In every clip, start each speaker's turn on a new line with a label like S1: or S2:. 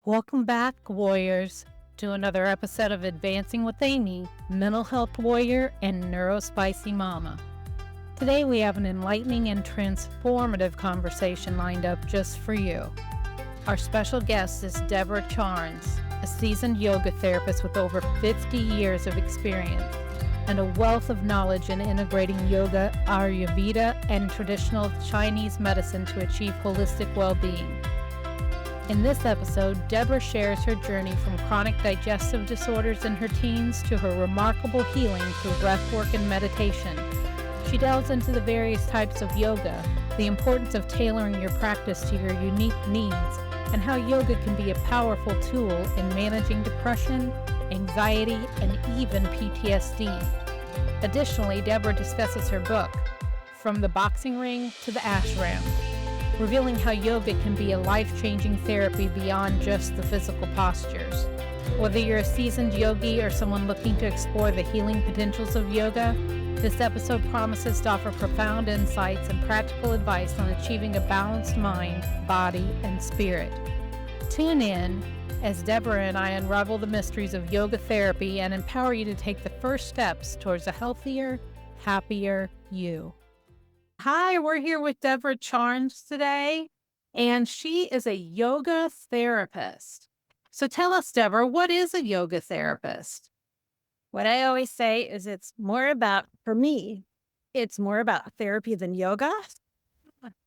S1: Welcome back, warriors, to another episode of Advancing with Amy, mental health warrior and neurospicy mama. Today we have an enlightening and transformative conversation lined up just for you. Our special guest is Deborah Charnes, a seasoned yoga therapist with over 50 years of experience and a wealth of knowledge in integrating yoga, Ayurveda, and traditional Chinese medicine to achieve holistic well-being. In this episode, Deborah shares her journey from chronic digestive disorders in her teens to her remarkable healing through breathwork and meditation. She delves into the various types of yoga, the importance of tailoring your practice to your unique needs, and how yoga can be a powerful tool in managing depression, anxiety, and even PTSD. Additionally, Deborah discusses her book, From the Boxing Ring to the Ashram, revealing how yoga can be a life-changing therapy beyond just the physical postures. Whether you're a seasoned yogi or someone looking to explore the healing potentials of yoga, this episode promises to offer profound insights and practical advice on achieving a balanced mind, body, and spirit. Tune in as Deborah and I unravel the mysteries of yoga therapy and empower you to take the first steps towards a healthier, happier you. Hi, we're here with Deborah Charnes today, and she is a yoga therapist. So tell us, Deborah, what is a yoga therapist?
S2: What I always say is for me, it's more about therapy than yoga.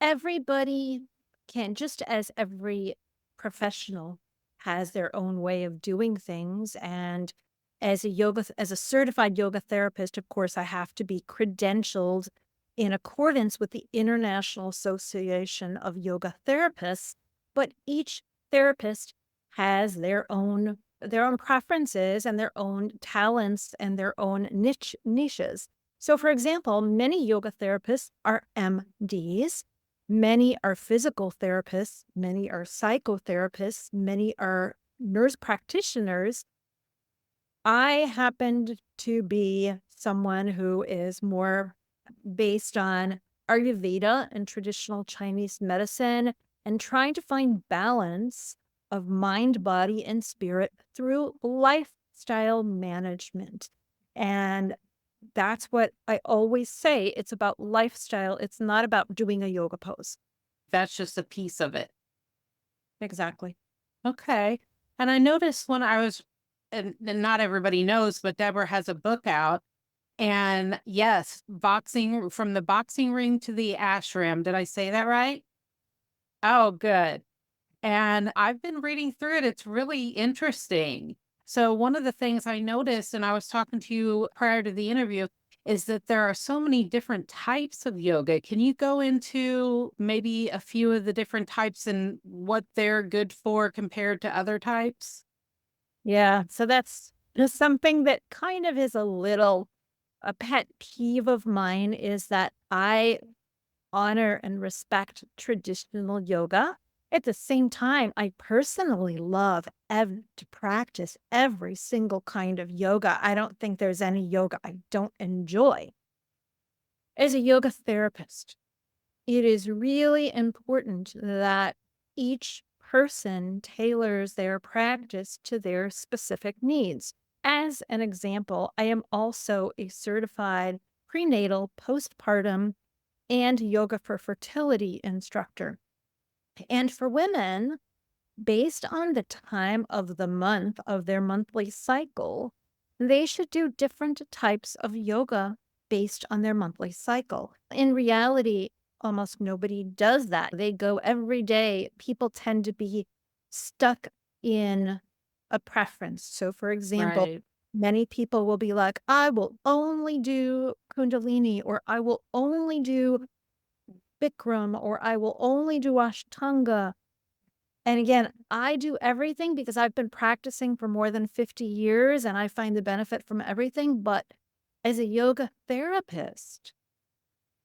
S2: Everybody can, just as every professional has their own way of doing things. And as a certified yoga therapist, of course, I have to be credentialed in accordance with the International Association of Yoga Therapists. But each therapist has their own preferences and their own talents and their own niches. So, for example, many yoga therapists are MDs, many are physical therapists, many are psychotherapists, many are nurse practitioners. I happened to be someone who is more based on Ayurveda and traditional Chinese medicine and trying to find balance of mind, body, and spirit through lifestyle management. And that's what I always say. It's about lifestyle. It's not about doing a yoga pose.
S1: That's just a piece of it.
S2: Exactly.
S1: Okay. And I noticed when I was, and not everybody knows, but Deborah has a book out. And yes, from the boxing ring to the ashram. Did I say that right? Oh, good. And I've been reading through it. It's really interesting. So one of the things I noticed, and I was talking to you prior to the interview, is that there are so many different types of yoga. Can you go into maybe a few of the different types and what they're good for compared to other types?
S2: Yeah. So that's just something that kind of is a pet peeve of mine, is that I honor and respect traditional yoga. At the same time, I personally love to practice every single kind of yoga. I don't think there's any yoga I don't enjoy. As a yoga therapist, it is really important that each person tailors their practice to their specific needs. As an example, I am also a certified prenatal, postpartum, and yoga for fertility instructor. And for women, based on the time of the month of their monthly cycle, they should do different types of yoga based on their monthly cycle. In reality, almost nobody does that. They go every day. People tend to be stuck in a preference. So, for example,
S1: Right.
S2: many people will be like, I will only do Kundalini, or I will only do Bikram, or I will only do Ashtanga. And again, I do everything because I've been practicing for more than 50 years and I find the benefit from everything. But as a yoga therapist,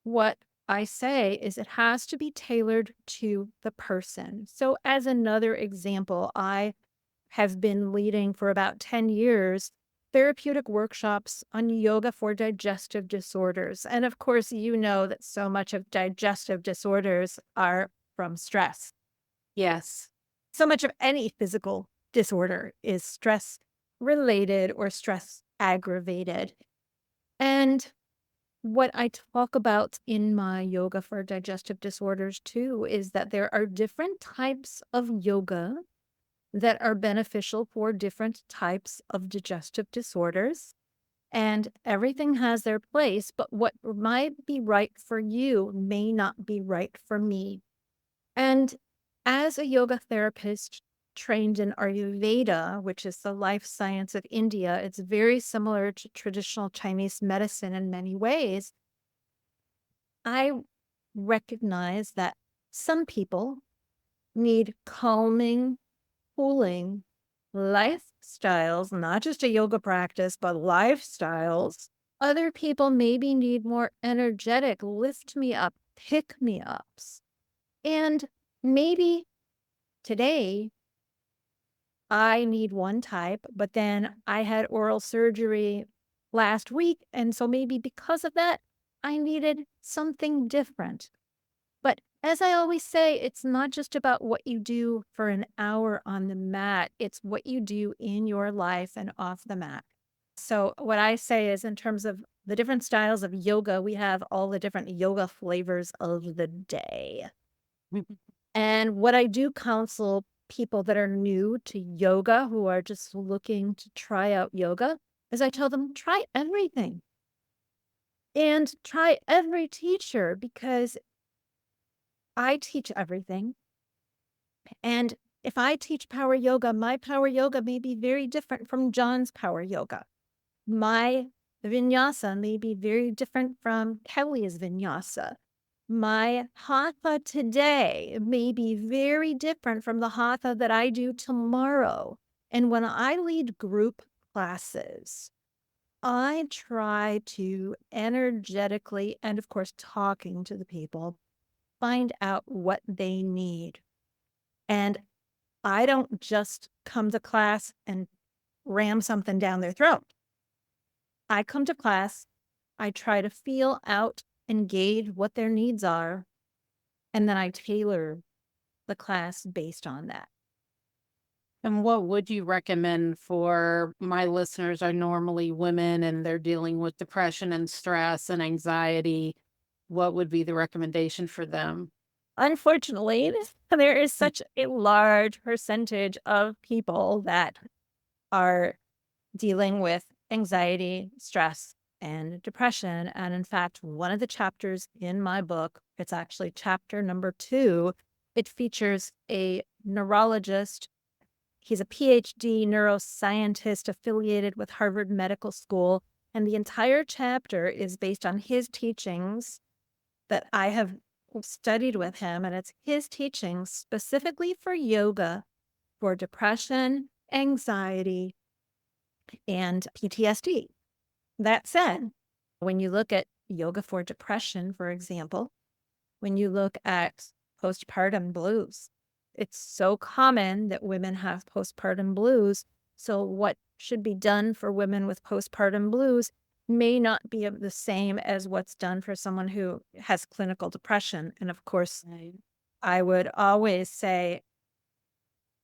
S2: what I say is it has to be tailored to the person. So, as another example, I have been leading for about 10 years therapeutic workshops on yoga for digestive disorders. And of course, you know that so much of digestive disorders are from stress.
S1: Yes.
S2: so much of any physical disorder is stress related or stress aggravated. And what I talk about in my yoga for digestive disorders too is that there are different types of yoga that are beneficial for different types of digestive disorders. And everything has their place, but what might be right for you may not be right for me. And as a yoga therapist trained in Ayurveda, which is the life science of India, it's very similar to traditional Chinese medicine in many ways. I recognize that some people need calming, cooling lifestyles, not just a yoga practice, but lifestyles. Other people maybe need more energetic, lift me up, pick me ups. And maybe today I need one type, but then I had oral surgery last week. And so maybe because of that, I needed something different. But as I always say, it's not just about what you do for an hour on the mat. It's what you do in your life and off the mat. So what I say is in terms of the different styles of yoga, we have all the different yoga flavors of the day. And what I do counsel people that are new to yoga, who are just looking to try out yoga, is I tell them, try everything. And try every teacher, because I teach everything. And if I teach power yoga, my power yoga may be very different from John's power yoga. My vinyasa may be very different from Kelly's vinyasa. My hatha today may be very different from the hatha that I do tomorrow. And when I lead group classes, I try to energetically, and of course, talking to the people, find out what they need. And I don't just come to class and ram something down their throat. I come to class, I try to feel out and gauge what their needs are, and then I tailor the class based on that.
S3: And what would you recommend for my listeners are normally women and they're dealing with depression and stress and anxiety? What would be the recommendation for them?
S2: Unfortunately, there is such a large percentage of people that are dealing with anxiety, stress, and depression. And in fact, one of the chapters in my book, it's actually chapter number 2, it features a neurologist. He's a PhD neuroscientist affiliated with Harvard Medical School. And the entire chapter is based on his teachings that I have studied with him. And it's his teachings specifically for yoga, for depression, anxiety, and PTSD. That said, when you look at yoga for depression, for example, when you look at postpartum blues, it's so common that women have postpartum blues. So what should be done for women with postpartum blues may not be the same as what's done for someone who has clinical depression. And of course, I would always say,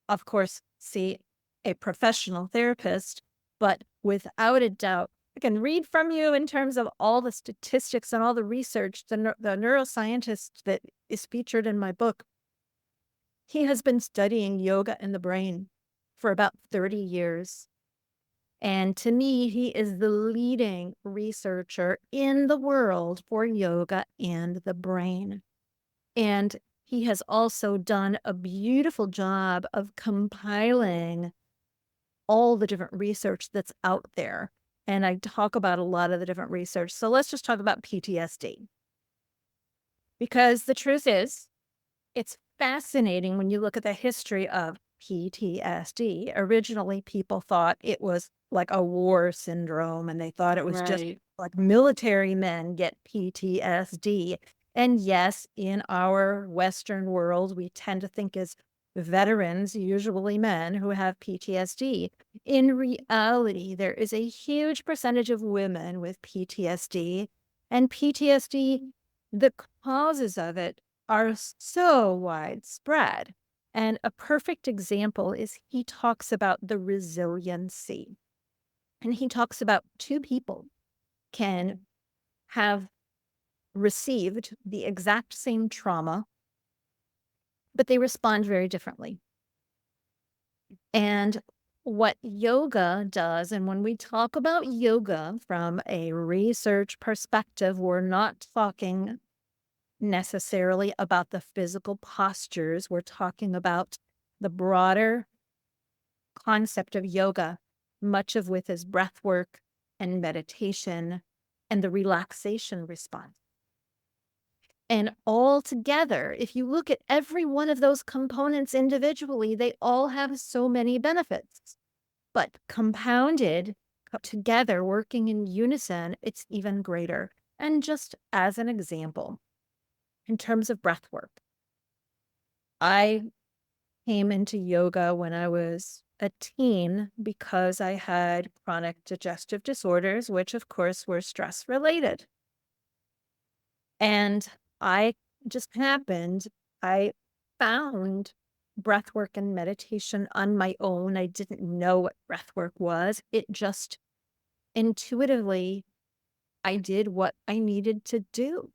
S2: of course, see a professional therapist, but without a doubt, I can read from you in terms of all the statistics and all the research. The neuroscientist that is featured in my book, he has been studying yoga and the brain for about 30 years. And to me, he is the leading researcher in the world for yoga and the brain. And he has also done a beautiful job of compiling all the different research that's out there. And I talk about a lot of the different research. So let's just talk about PTSD. Because the truth is, it's fascinating when you look at the history of PTSD. Originally, people thought it was like a war syndrome, and they thought it was just like military men get PTSD. And yes, in our Western world, we tend to think as veterans, usually men, who have PTSD. In reality, there is a huge percentage of women with PTSD, and PTSD, the causes of it are so widespread. And a perfect example is he talks about the resiliency. And he talks about two people can have received the exact same trauma, but they respond very differently. And what yoga does, and when we talk about yoga from a research perspective, we're not talking necessarily about the physical postures. We're talking about the broader concept of yoga, much of which is breath work and meditation and the relaxation response. And all together, if you look at every one of those components individually, they all have so many benefits. But compounded together, working in unison, it's even greater. And just as an example, in terms of breath work, I came into yoga when I was a teen because I had chronic digestive disorders, which of course were stress related. And I found breath work and meditation on my own. I didn't know what breath work was. It just intuitively, I did what I needed to do.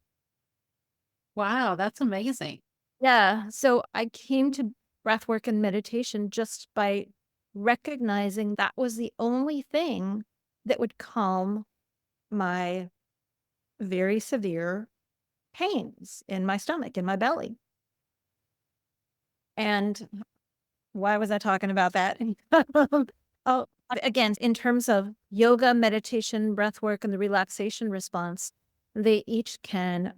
S3: Wow, that's amazing.
S2: Yeah. So I came to breath work and meditation just by recognizing that was the only thing that would calm my very severe pains in my stomach, in my belly. And why was I talking about that? Oh, again, in terms of yoga, meditation, breath work, and the relaxation response, they each can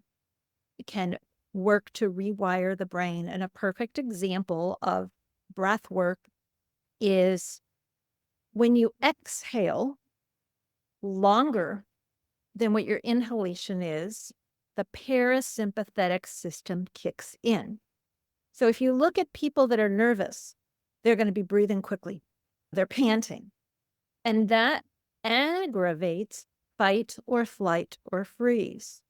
S2: work to rewire the brain. And a perfect example of breath work is when you exhale longer than what your inhalation is, the parasympathetic system kicks in. So if you look at people that are nervous, they're going to be breathing quickly. They're panting. And that aggravates fight or flight or freeze.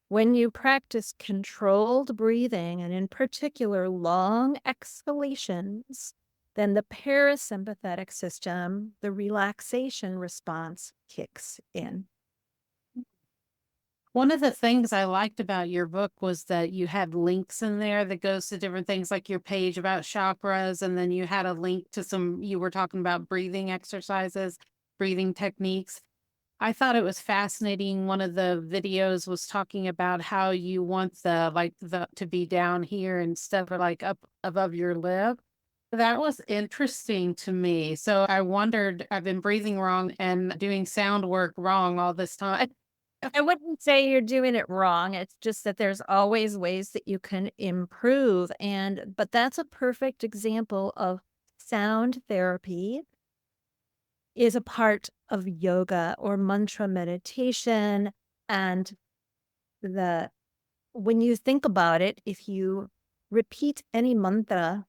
S2: When you practice controlled breathing, and in particular long exhalations, then the parasympathetic system, the relaxation response kicks in.
S3: One of the things I liked about your book was that you had links in there that goes to different things, like your page about chakras, and then you had a link to you were talking about breathing exercises, breathing techniques. I thought it was fascinating. One of the videos was talking about how you want the to be down here instead of like up above your lip. That was interesting to me. So I wondered, I've been breathing wrong and doing sound work wrong all this time.
S2: I wouldn't say you're doing it wrong. It's just that there's always ways that you can improve. But that's a perfect example of sound therapy is a part of yoga or mantra meditation. And when you think about it, if you repeat any mantra,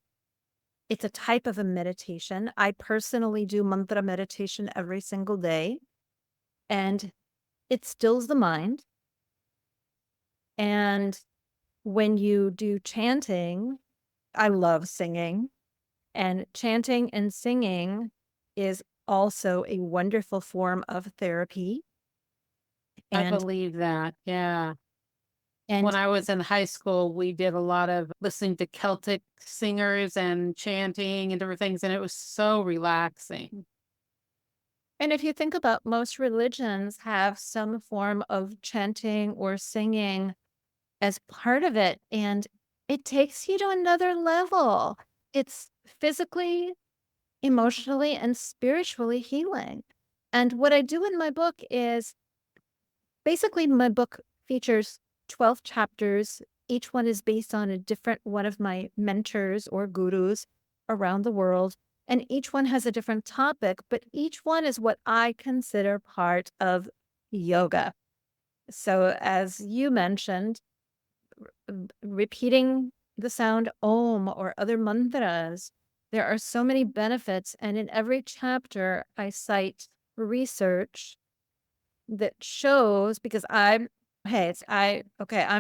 S2: it's a type of a meditation. I personally do mantra meditation every single day, and it stills the mind. And when you do chanting, I love singing, and chanting and singing is also a wonderful form of therapy.
S3: I
S2: And
S3: believe that. Yeah.
S2: and
S3: When I was in high school, we did a lot of listening to Celtic singers and chanting and different things, and it was so relaxing.
S2: and if you think about, most religions have some form of chanting or singing as part of it, and it takes you to another level. It's physically, emotionally, and spiritually healing. And what I do in my book is basically my book features 12 chapters. Each one is based on a different one of my mentors or gurus around the world. And each one has a different topic, but each one is what I consider part of yoga. So, as you mentioned, repeating the sound Om or other mantras, there are so many benefits. And in every chapter, I cite research that shows, because I'm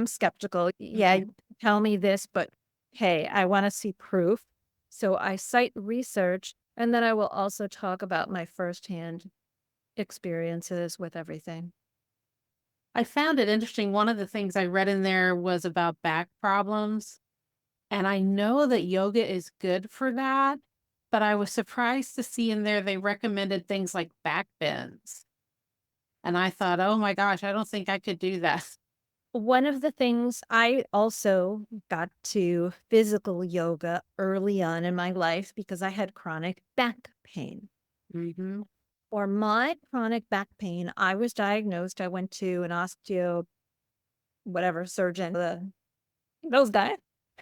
S2: skeptical. Yeah, tell me this, but hey, I want to see proof. So I cite research, and then I will also talk about my firsthand experiences with everything.
S3: I found it interesting. One of the things I read in there was about back problems. And I know that yoga is good for that, but I was surprised to see in there they recommended things like back bends. And I thought, oh my gosh, I don't think I could do that.
S2: One of the things I also got to physical yoga early on in my life because I had chronic back pain.
S3: Mm-hmm.
S2: For my chronic back pain, I was diagnosed. I went to an osteo, whatever surgeon, those guys,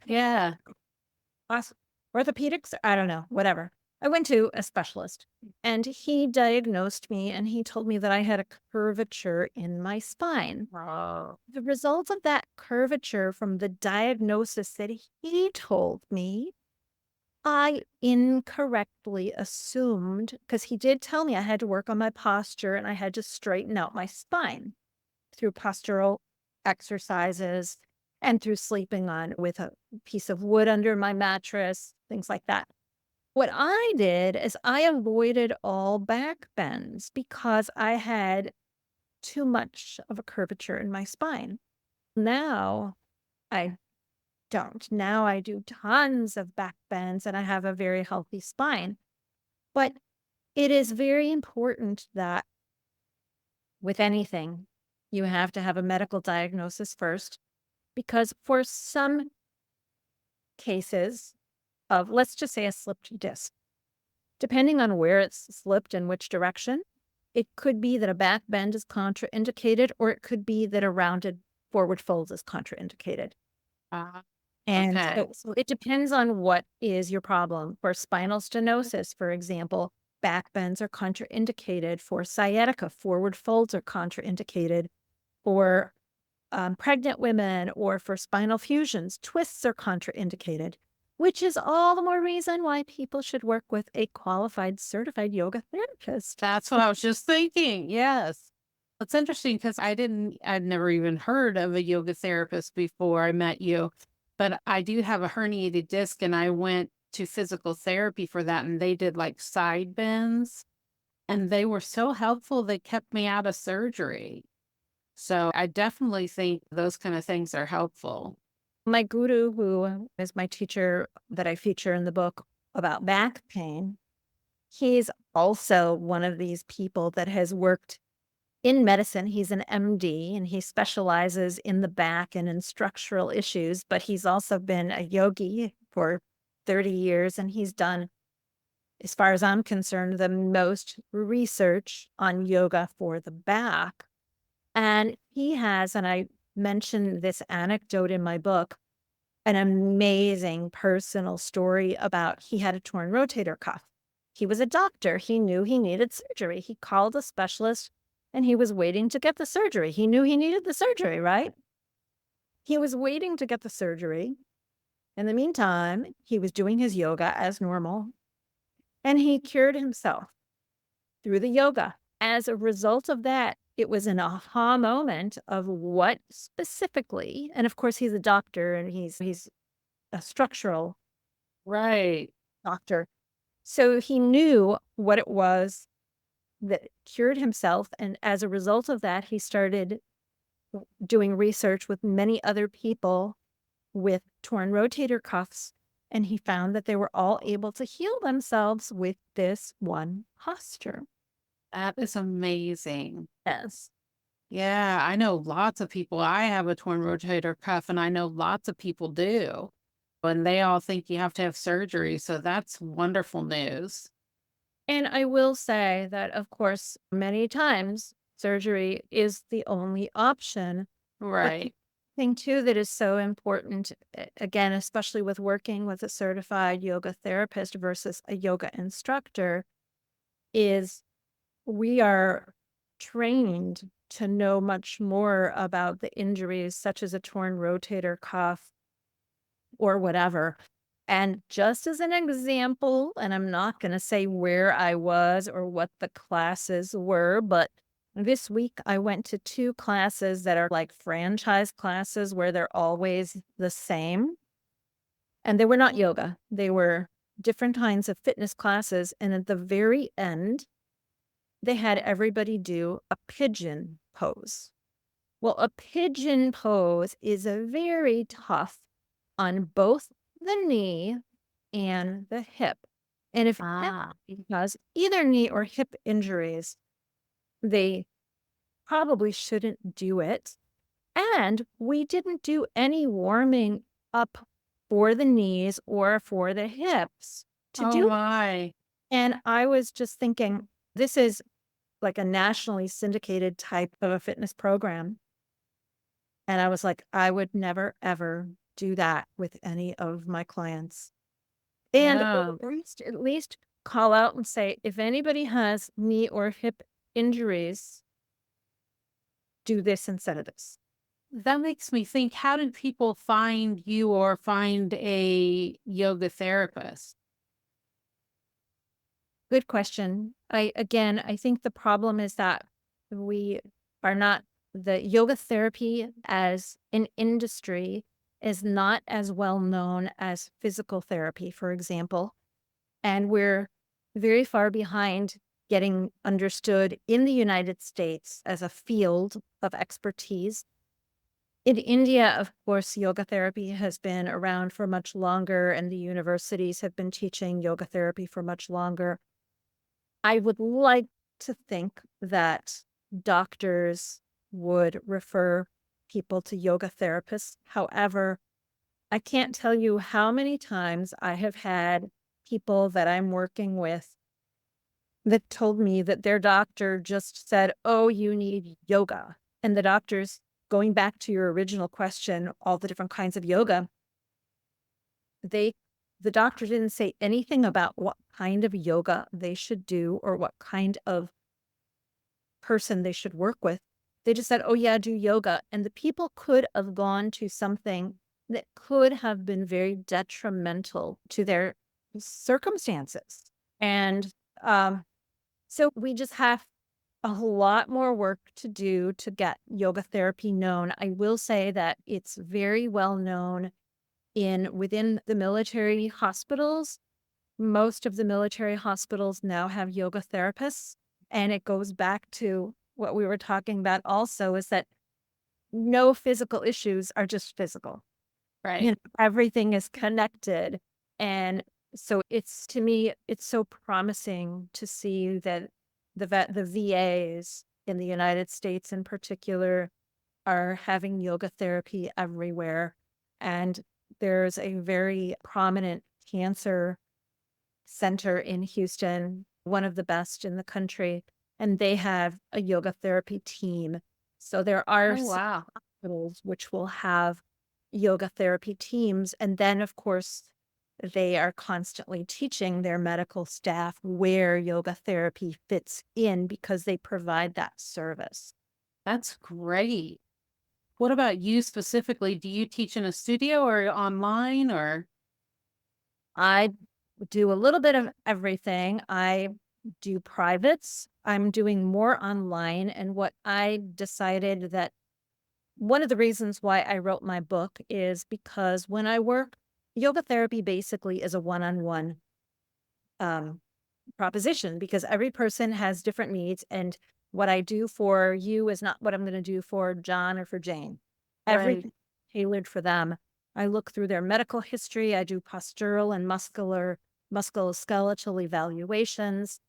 S3: Yeah.
S2: orthopedics, I don't know, whatever. I went to a specialist and he diagnosed me and he told me that I had a curvature in my spine.
S3: Oh.
S2: The result of that curvature from the diagnosis that he told me, I incorrectly assumed, because he did tell me I had to work on my posture and I had to straighten out my spine through postural exercises and through sleeping on with a piece of wood under my mattress, things like that. What I did is I avoided all back bends because I had too much of a curvature in my spine. Now I don't. Now I do tons of back bends and I have a very healthy spine. But it is very important that with anything, you have to have a medical diagnosis first, because for some cases of, let's just say, a slipped disc, depending on where it's slipped and which direction, it could be that a back bend is contraindicated, or it could be that a rounded forward fold is contraindicated.
S3: Uh,
S2: And
S3: okay.
S2: so it depends on what is your problem. For spinal stenosis, for example, back bends are contraindicated. For sciatica, forward folds are contraindicated. For pregnant women or for spinal fusions, twists are contraindicated, which is all the more reason why people should work with a qualified, certified yoga therapist.
S3: That's what I was just thinking. Yes. It's interesting because I'd never even heard of a yoga therapist before I met you, but I do have a herniated disc and I went to physical therapy for that and they did like side bends and they were so helpful. They kept me out of surgery. So I definitely think those kind of things are helpful.
S2: My guru, who is my teacher that I feature in the book about back pain, he's also one of these people that has worked in medicine. He's an MD and he specializes in the back and in structural issues, but he's also been a yogi for 30 years. And he's done, as far as I'm concerned, the most research on yoga for the back. And he has, and I mentioned this anecdote in my book, an amazing personal story about he had a torn rotator cuff. He was a doctor. He knew he needed surgery. He called a specialist and he was waiting to get the surgery. He knew he needed the surgery, right? He was waiting to get the surgery. In the meantime, he was doing his yoga as normal and he cured himself through the yoga. As a result of that, it was an aha moment of what specifically, and of course he's a doctor and he's a structural
S3: Right.
S2: doctor. So he knew what it was that cured himself. And as a result of that, he started doing research with many other people with torn rotator cuffs. And he found that they were all able to heal themselves with this one posture.
S3: That is amazing.
S2: Yes.
S3: Yeah, I know lots of people. I have a torn rotator cuff and I know lots of people do. And they all think you have to have surgery. So that's wonderful news.
S2: And I will say that, of course, many times surgery is the only option. But the
S3: Right.
S2: thing too that is so important, again, especially with working with a certified yoga therapist versus a yoga instructor, is we are trained to know much more about the injuries, such as a torn rotator cuff or whatever. And just as an example, and I'm not going to say where I was or what the classes were, but this week I went to 2 classes that are like franchise classes where they're always the same. And they were not yoga. They were different kinds of fitness classes. And at the very end, they had everybody do a pigeon pose. Well, a pigeon pose is a very tough on both the knee and the hip. And if anybody has either knee or hip injuries, they probably shouldn't do it. And we didn't do any warming up for the knees or for the hips to
S3: Oh
S2: do.
S3: my.
S2: And I was just thinking, this is like a nationally syndicated type of a fitness program. And I was like, I would never, ever do that with any of my clients. And
S3: Yeah.
S2: at least call out and say, if anybody has knee or hip injuries, do this instead of this.
S3: That makes me think, how did people find you or find a yoga therapist?
S2: Good question. I think the problem is that we are not, the yoga therapy as an industry is not as well known as physical therapy, for example. And we're very far behind getting understood in the United States as a field of expertise. In India, of course, yoga therapy has been around for much longer, and the universities have been teaching yoga therapy for much longer. I would like to think that doctors would refer people to yoga therapists. However, I can't tell you how many times I have had people that I'm working with that told me that their doctor just said, oh, you need yoga. And the doctors, going back to your original question, all the different kinds of yoga, the doctor didn't say anything about what kind of yoga they should do or what kind of person they should work with. They just said, oh yeah, do yoga. And the people could have gone to something that could have been very detrimental to their circumstances. And so we just have a lot more work to do to get yoga therapy known. I will say that it's very well known within the military hospitals. Most of the military hospitals now have yoga therapists. And it goes back to what we were talking about also, is that no physical issues are just physical.
S3: Right.
S2: Everything is connected. And so to me, it's so promising to see that the VAs in the United States in particular are having yoga therapy everywhere. And there's a very prominent cancer center in Houston, one of the best in the country, and they have a yoga therapy team. So there are
S3: wow.
S2: hospitals which will have yoga therapy teams. And then, of course, they are constantly teaching their medical staff where yoga therapy fits in because they provide that service.
S3: That's great. What about you specifically? Do you teach in a studio or online or?
S2: I do a little bit of everything. I do privates. I'm doing more online. And what I decided that one of the reasons why I wrote my book is because when I work, yoga therapy basically is a one-on-one proposition because every person has different needs. And what I do for you is not what I'm going to do for John or for Jane. Everything tailored for them. I look through their medical history. I do postural and musculoskeletal evaluations.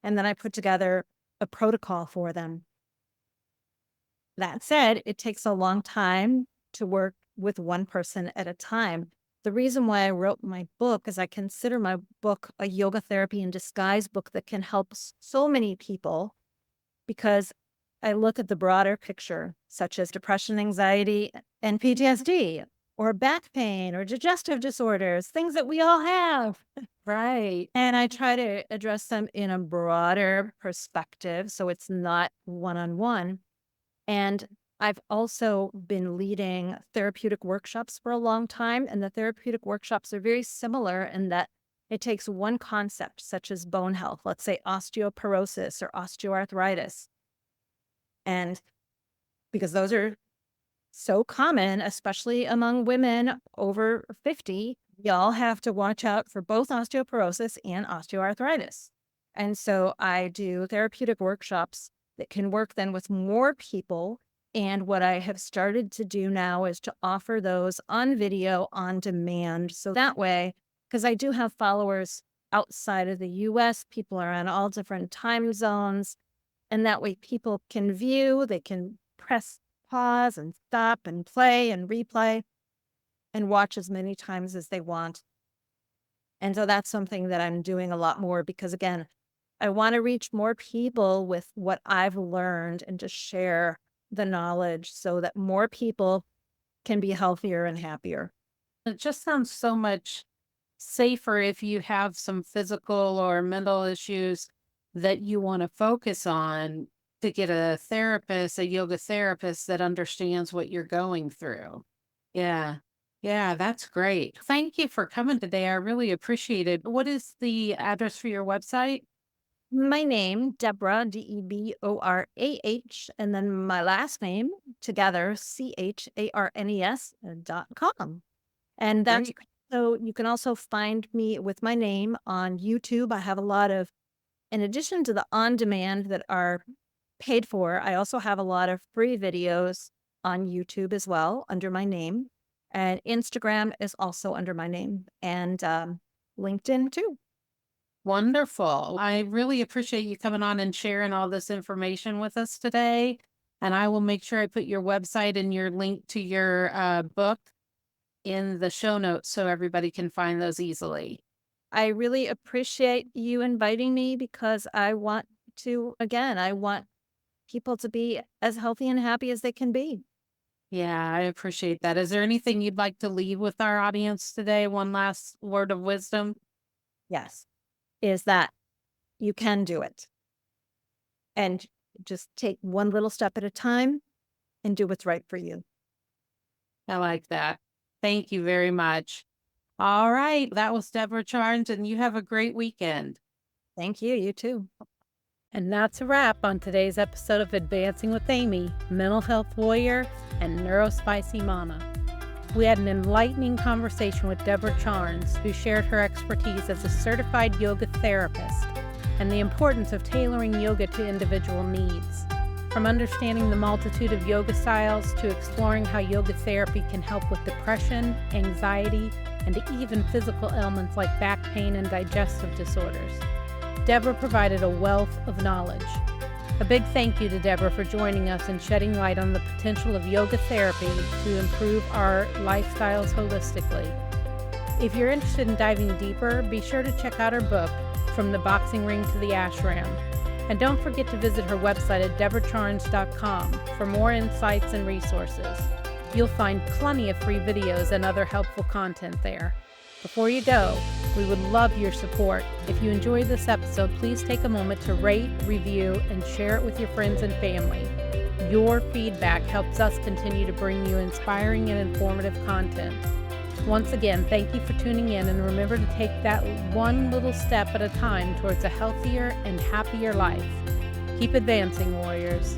S2: And then I put together a protocol for them. That said, it takes a long time to work with one person at a time. The reason why I wrote my book is I consider my book a yoga therapy in disguise book that can help so many people because I look at the broader picture, such as depression, anxiety, and PTSD, or back pain, or digestive disorders, things that we all have.
S3: Right.
S2: And I try to address them in a broader perspective, so it's not one-on-one. And I've also been leading therapeutic workshops for a long time, and the therapeutic workshops are very similar in that it takes one concept, such as bone health, let's say osteoporosis or osteoarthritis. And because those are so common, especially among women over 50, y'all have to watch out for both osteoporosis and osteoarthritis. And so I do therapeutic workshops that can work then with more people. And what I have started to do now is to offer those on video on demand. So that way, because I do have followers outside of the US, people are on all different time zones. And that way people can view, they can press pause and stop and play and replay and watch as many times as they want. And so that's something that I'm doing a lot more because, again, I want to reach more people with what I've learned and just share the knowledge so that more people can be healthier and happier.
S3: It just sounds so much safer if you have some physical or mental issues that you want to focus on to get a therapist, a yoga therapist that understands what you're going through. Yeah. Yeah, that's great. Thank you for coming today. I really appreciate it. What is the address for your website?
S2: My name, Deborah, Deborah, and then my last name together, CHARNES.com. And that's
S3: Great.
S2: so you can also find me with my name on YouTube. I have a lot of, in addition to the on demand that are paid for, I also have a lot of free videos on YouTube as well under my name. And Instagram is also under my name, and LinkedIn too.
S3: Wonderful. I really appreciate you coming on and sharing all this information with us today. And I will make sure I put your website and your link to your book in the show notes so everybody can find those easily.
S2: I really appreciate you inviting me because I want I want people to be as healthy and happy as they can be.
S3: Yeah, I appreciate that. Is there anything you'd like to leave with our audience today? One last word of wisdom?
S2: Yes, is that you can do it. And just take one little step at a time and do what's right for you.
S3: I like that. Thank you very much. All right. That was Deborah Charnes, and you have a great weekend.
S2: Thank you. You too.
S1: And that's a wrap on today's episode of Advancing with Amy, Mental Health Warrior and Neurospicy Mama. We had an enlightening conversation with Deborah Charnes, who shared her expertise as a certified yoga therapist and the importance of tailoring yoga to individual needs. From understanding the multitude of yoga styles to exploring how yoga therapy can help with depression, anxiety, and even physical ailments like back pain and digestive disorders. Deborah provided a wealth of knowledge. A big thank you to Deborah for joining us and shedding light on the potential of yoga therapy to improve our lifestyles holistically. If you're interested in diving deeper, be sure to check out her book, From the Boxing Ring to the Ashram. And don't forget to visit her website at deborahcharnes.com for more insights and resources. You'll find plenty of free videos and other helpful content there. Before you go, we would love your support. If you enjoyed this episode, please take a moment to rate, review, and share it with your friends and family. Your feedback helps us continue to bring you inspiring and informative content. Once again, thank you for tuning in, and remember to take that one little step at a time towards a healthier and happier life. Keep advancing, warriors.